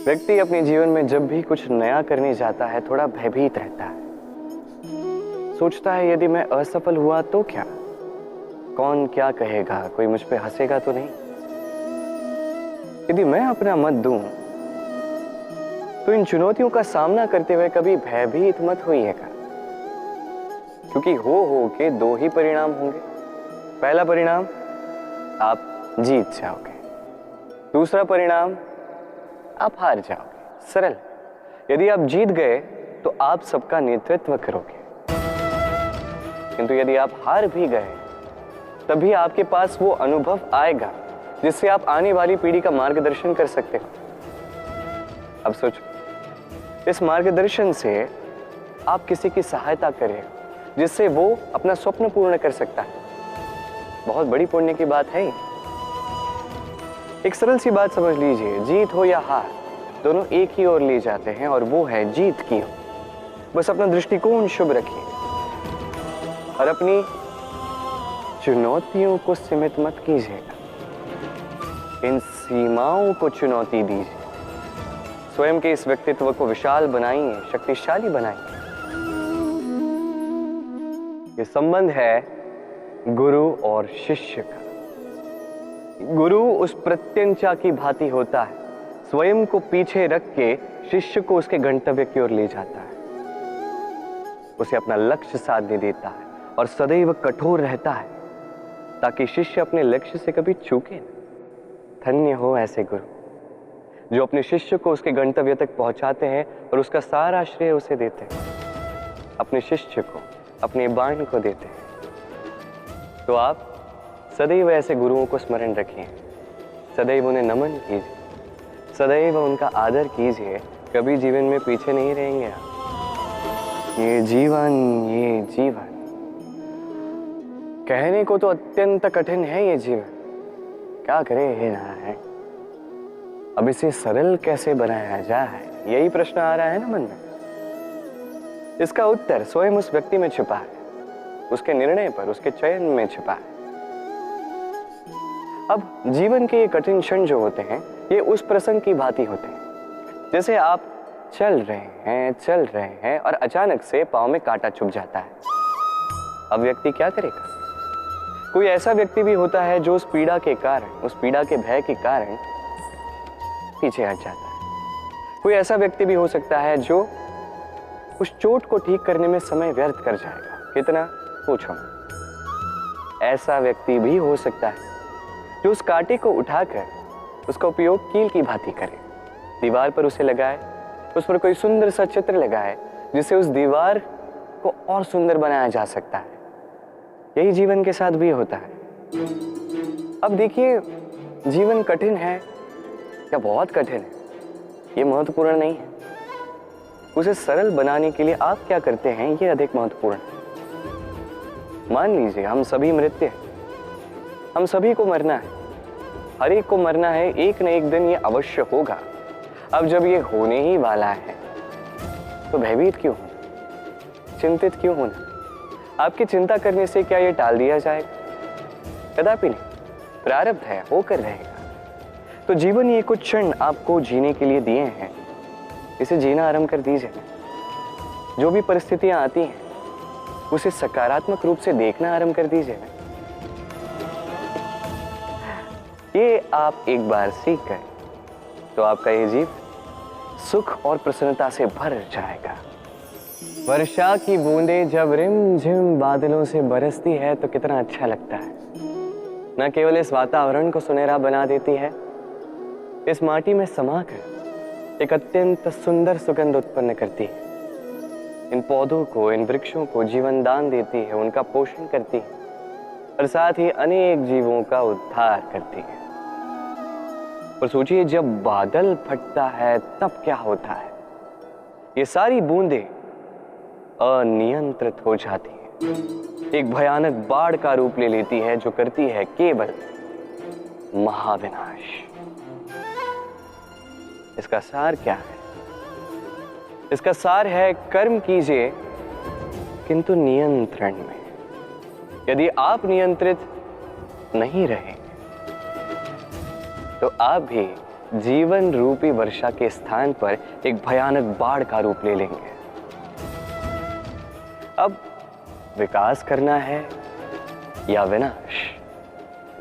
व्यक्ति अपने जीवन में जब भी कुछ नया करने जाता है थोड़ा भयभीत रहता है। सोचता है यदि मैं असफल हुआ तो क्या, कौन क्या कहेगा, कोई मुझ पे हंसेगा तो नहीं। यदि मैं अपना मत दूं तो इन चुनौतियों का सामना करते हुए कभी भयभीत मत होइएगा, क्योंकि हो के दो ही परिणाम होंगे। पहला परिणाम, आप जीत जाओगे। दूसरा परिणाम, आप हार जाओगे। सरल। यदि आप जीत गए तो आप सबका नेतृत्व करोगे, किंतु यदि आप हार भी गए तभी आपके पास वो अनुभव आएगा जिससे आप आने वाली पीढ़ी का मार्गदर्शन कर सकते हो। अब सोचो, इस मार्गदर्शन से आप किसी की सहायता करें जिससे वो अपना स्वप्न पूर्ण कर सकता है। बहुत बड़ी पुण्य की बात है। एक सरल सी बात समझ लीजिए, जीत हो या हार दोनों एक ही ओर ले जाते हैं और वो है जीत की ओर। बस अपना दृष्टिकोण शुभ रखिए और अपनी चुनौतियों को सीमित मत कीजिएगा, इन सीमाओं को चुनौती दीजिए। स्वयं के इस व्यक्तित्व को विशाल बनाइए, शक्तिशाली बनाइए। ये संबंध है गुरु और शिष्य का। गुरु उस प्रत्यंचा की भांति होता है, स्वयं को पीछे रख के शिष्य को उसके गंतव्य की ओर ले जाता है, उसे अपना लक्ष्य साधने देता है और सदैव कठोर रहता है ताकि शिष्य अपने लक्ष्य से कभी चूके न। धन्य हो ऐसे गुरु जो अपने शिष्य को उसके गंतव्य तक पहुंचाते हैं और उसका सारा श्रेय उसे देते हैं, अपने शिष्य को, अपने बाण को देते हैं। तो आप सदैव ऐसे गुरुओं को स्मरण रखिए, सदैव उन्हें नमन कीजिए, सदैव उनका आदर कीजिए। कभी जीवन में पीछे नहीं रहेंगे आप। ये जीवन कहने को तो अत्यंत कठिन है। ये जीवन क्या करे हे नारायण, अब इसे सरल कैसे बनाया जाए, यही प्रश्न आ रहा है ना मन में। इसका उत्तर स्वयं उस व्यक्ति में छिपा है, उसके निर्णय पर, उसके चयन में छिपा है। अब जीवन के ये कठिन क्षण जो होते हैं ये उस प्रसंग की भांति होते हैं जैसे आप चल रहे हैं और अचानक से पांव में कांटा चुभ जाता है। अब व्यक्ति क्या करेगा? कोई ऐसा व्यक्ति भी होता है जो उस पीड़ा के कारण, उस पीड़ा के भय के कारण पीछे हट जाता है। कोई ऐसा व्यक्ति भी हो सकता है जो उस चोट को ठीक करने में समय व्यर्थ कर जाएगा। कितना? पूछो। ऐसा व्यक्ति भी हो सकता है जो उस कांटे को उठाकर उसका उपयोग कील की भांति करे, दीवार पर उसे लगाए, उस पर कोई सुंदर सा चित्र लगाए जिससे उस दीवार को और सुंदर बनाया जा सकता है। यही जीवन के साथ भी होता है। अब देखिए, जीवन कठिन है या बहुत कठिन है ये महत्वपूर्ण नहीं है, उसे सरल बनाने के लिए आप क्या करते हैं ये अधिक महत्वपूर्ण है। मान लीजिए हम सभी मृत्य हैं, हम सभी को मरना है, हर एक को मरना है, एक न एक दिन ये अवश्य होगा। अब जब ये होने ही वाला है तो भयभीत क्यों होना, चिंतित क्यों होना? आपकी चिंता करने से क्या ये टाल दिया जाएगा? कदापि नहीं। प्रारब्ध है, होकर रहेगा। तो जीवन ये कुछ क्षण आपको जीने के लिए दिए हैं, इसे जीना आरंभ कर दीजिए। जो भी परिस्थितियां आती हैं उसे सकारात्मक रूप से देखना आरंभ कर दीजिए। ये आप एक बार सीख गए तो आपका ये जीवन सुख और प्रसन्नता से भर जाएगा। वर्षा की बूंदें जब रिमझिम बादलों से बरसती है तो कितना अच्छा लगता है। न केवल इस वातावरण को सुनहरा बना देती है, इस माटी में समाकर एक अत्यंत सुंदर सुगंध उत्पन्न करती है। इन पौधों को, इन वृक्षों को जीवन दान देती है, उनका पोषण करती है और साथ ही अनेक जीवों का उद्धार करती है। और सोचिए, जब बादल फटता है तब क्या होता है? ये सारी बूंदें अनियंत्रित हो जाती है, एक भयानक बाढ़ का रूप ले लेती है जो करती है केवल महाविनाश। इसका सार क्या है? इसका सार है कर्म कीजिए किंतु नियंत्रण में। यदि आप नियंत्रित नहीं रहे तो आप भी जीवन रूपी वर्षा के स्थान पर एक भयानक बाढ़ का रूप ले लेंगे। अब विकास करना है या विनाश,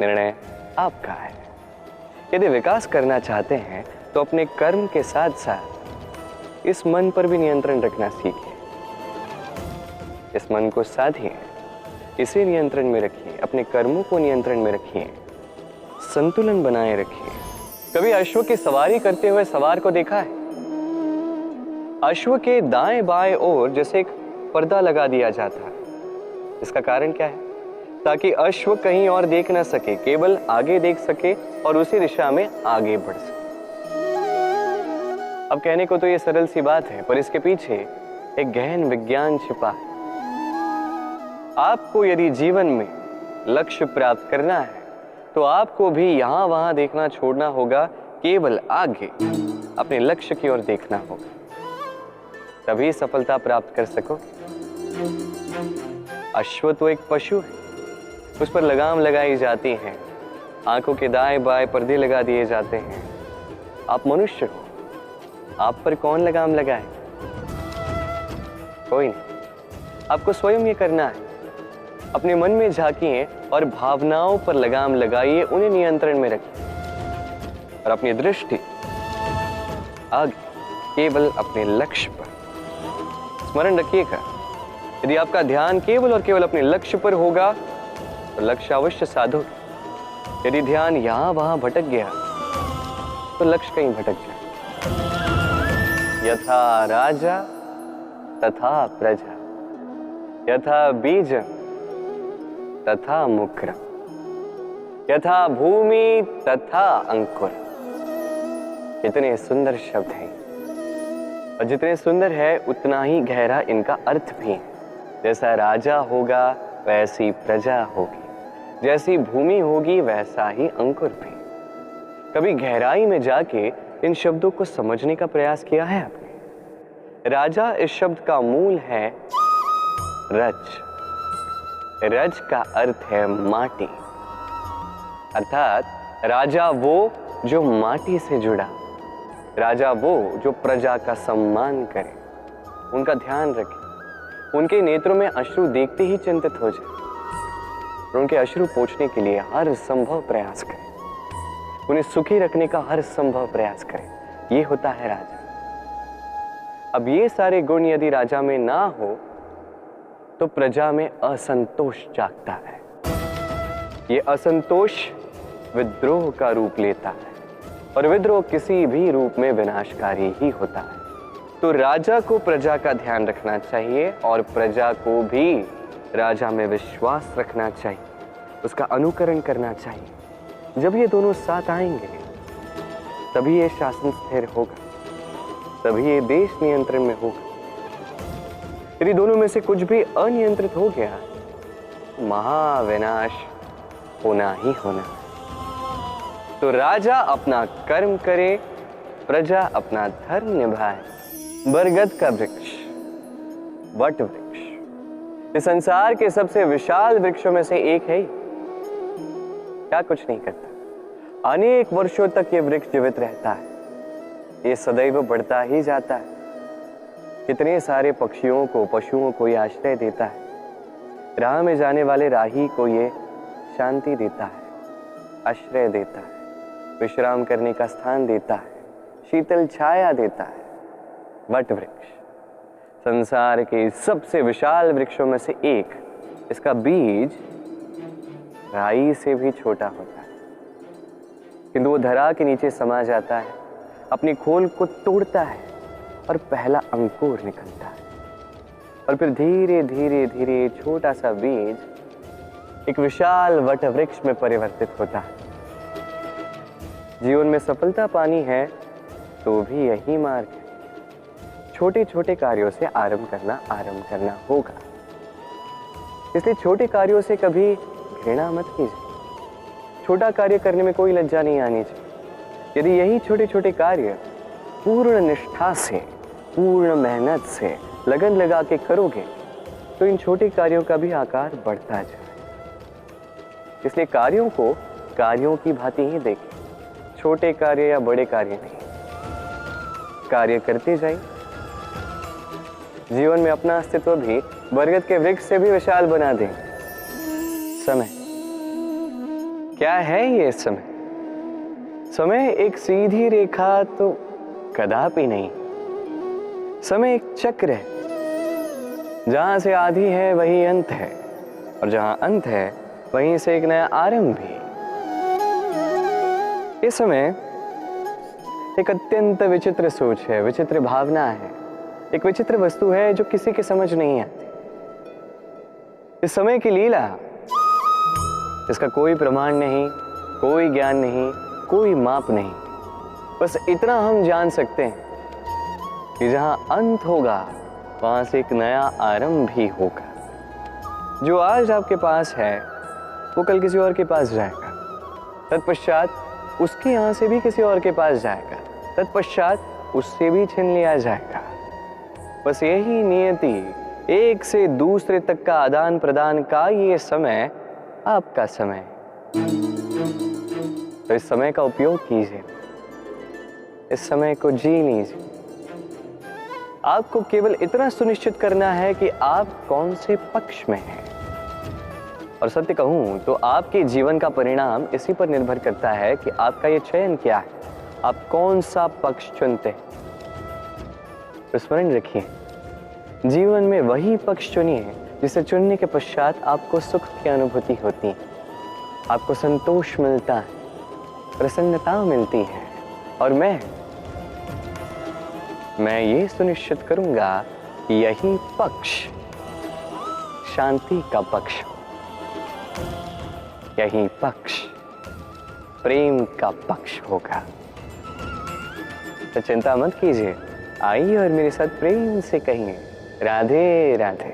निर्णय आपका है। यदि विकास करना चाहते हैं तो अपने कर्म के साथ साथ इस मन पर भी नियंत्रण रखना सीखिए। इस मन को साधिए, इसे नियंत्रण में रखिए, अपने कर्मों को नियंत्रण में रखिए, संतुलन बनाए रखिए। कभी अश्व की सवारी करते हुए सवार को देखा है? अश्व के दाएं बाएं ओर जैसे एक पर्दा लगा दिया जाता है। इसका कारण क्या है? ताकि अश्व कहीं और देख ना सके, केवल आगे देख सके और उसी दिशा में आगे बढ़ सके। अब कहने को तो ये सरल सी बात है, पर इसके पीछे एक गहन विज्ञान छिपा है। आपको यदि जीवन में लक्ष्य प्राप्त करना है तो आपको भी यहां वहां देखना छोड़ना होगा, केवल आगे अपने लक्ष्य की ओर देखना होगा, तभी सफलता प्राप्त कर सकोगे। अश्व तो एक पशु है, उस पर लगाम लगाई जाती है, आंखों के दाएं बाएं पर्दे लगा दिए जाते हैं। आप मनुष्य हो, आप पर कौन लगाम लगाए? कोई नहीं। आपको स्वयं ये करना है। अपने मन में झांकिए और भावनाओं पर लगाम लगाइए, उन्हें नियंत्रण में रखिए और अपनी दृष्टि आगे केवल अपने लक्ष्य पर। स्मरण रखिएगा, यदि आपका ध्यान केवल और केवल अपने लक्ष्य पर होगा तो लक्ष्य अवश्य साधोगे। यदि ध्यान यहां वहां भटक गया तो लक्ष्य कहीं भटक जाए। यथा राजा तथा प्रजा, यथा बीज तथा मुक्रम, यथा भूमि तथा अंकुर। कितने सुंदर शब्द हैं, और जितने सुंदर है उतना ही गहरा इनका अर्थ भी है। जैसा राजा होगा वैसी प्रजा होगी, जैसी भूमि होगी वैसा ही अंकुर भी। कभी गहराई में जाके इन शब्दों को समझने का प्रयास किया है आपने? राजा इस शब्द का मूल है रज। रज का अर्थ है माटी, अर्थात राजा वो जो माटी से जुड़ा, राजा वो जो प्रजा का सम्मान करे, उनका ध्यान रखे, उनके नेत्रों में अश्रु देखते ही चिंतित हो जाए और उनके अश्रु पोंछने के लिए हर संभव प्रयास करें, उन्हें सुखी रखने का हर संभव प्रयास करें। ये होता है राजा। अब ये सारे गुण यदि राजा में ना हो तो प्रजा में असंतोष जागता है। ये असंतोष विद्रोह का रूप लेता है और विद्रोह किसी भी रूप में विनाशकारी ही होता है। तो राजा को प्रजा का ध्यान रखना चाहिए और प्रजा को भी राजा में विश्वास रखना चाहिए, उसका अनुकरण करना चाहिए। जब ये दोनों साथ आएंगे तभी ये शासन स्थिर होगा, तभी ये देश नियंत्रण में होगा। यदि दोनों में से कुछ भी अनियंत्रित हो गया, महाविनाश होना ही होना। तो राजा अपना कर्म करे, प्रजा अपना धर्म निभाए। बरगद का वृक्ष, वट वृक्ष, इस संसार के सबसे विशाल वृक्षों में से एक है। क्या कुछ नहीं करता, अनेक वर्षों तक ये वृक्ष जीवित रहता है, ये सदैव बढ़ता ही जाता है। कितने सारे पक्षियों को, पशुओं को ये आश्रय देता है। राह में जाने वाले राही को ये शांति देता है, आश्रय देता है, विश्राम करने का स्थान देता है, शीतल छाया देता है। वट वृक्ष संसार के सबसे विशाल वृक्षों में से एक। इसका बीज राई से भी छोटा होता है, किंतु वो धरा के नीचे समा जाता है, अपनी खोल को तोड़ता है और पहला अंकुर निकलता है, और फिर धीरे धीरे धीरे छोटा सा बीज एक विशाल वट वृक्ष में परिवर्तित होता है। जीवन में सफलता पानी है तो भी यही मार्ग है। छोटे छोटे कार्यों से आरंभ करना होगा। इसलिए छोटे कार्यों से कभी घृणा मत कीजिए। छोटा कार्य करने में कोई लज्जा नहीं आनी चाहिए। यदि यही छोटे छोटे कार्य पूर्ण निष्ठा से, पूर्ण मेहनत से, लगन लगा के करोगे तो इन छोटे कार्यों का भी आकार बढ़ता जाए। इसलिए कार्यों को कार्यों की भांति ही देखें, छोटे कार्य या बड़े कार्य नहीं, कार्य करते जाइए। जीवन में अपना अस्तित्व भी बरगद के वृक्ष से भी विशाल बना दें। समय क्या है ये समय? समय एक सीधी रेखा तो कदापि नहीं। समय एक चक्र है, जहां से आदि है वही अंत है, और जहां अंत है वहीं से एक नया आरंभ भी। ये समय एक अत्यंत विचित्र सोच है, विचित्र भावना है, एक विचित्र वस्तु है जो किसी की समझ नहीं आती। इस समय की लीला, इसका कोई प्रमाण नहीं, कोई ज्ञान नहीं, कोई माप नहीं। बस इतना हम जान सकते हैं कि जहां अंत होगा वहां से एक नया आरंभ भी होगा। जो आज आपके पास है वो कल किसी और के पास जाएगा, तत्पश्चात उसके यहां से भी किसी और के पास जाएगा, तत्पश्चात उससे भी छीन लिया जाएगा। बस यही नियति, एक से दूसरे तक का आदान प्रदान का ये समय आपका समय। तो इस समय का उपयोग कीजिए, इस समय को जी लीजिए। आपको केवल इतना सुनिश्चित करना है कि आप कौन से पक्ष में हैं। और सत्य कहूं तो आपके जीवन का परिणाम इसी पर निर्भर करता है कि आपका ये चयन क्या है, आप कौन सा पक्ष चुनते हैं। तो स्मरण रखिए, जीवन में वही पक्ष चुनिए जिसे चुनने के पश्चात आपको सुख की अनुभूति होती है, आपको संतोष मिलता है, प्रसन्नता मिलती है। और मैं ये सुनिश्चित करूंगा कि यही पक्ष शांति का पक्ष हो, यही पक्ष प्रेम का पक्ष होगा। तो चिंता मत कीजिए, आइए और मेरे साथ प्रेम से कहिए राधे राधे।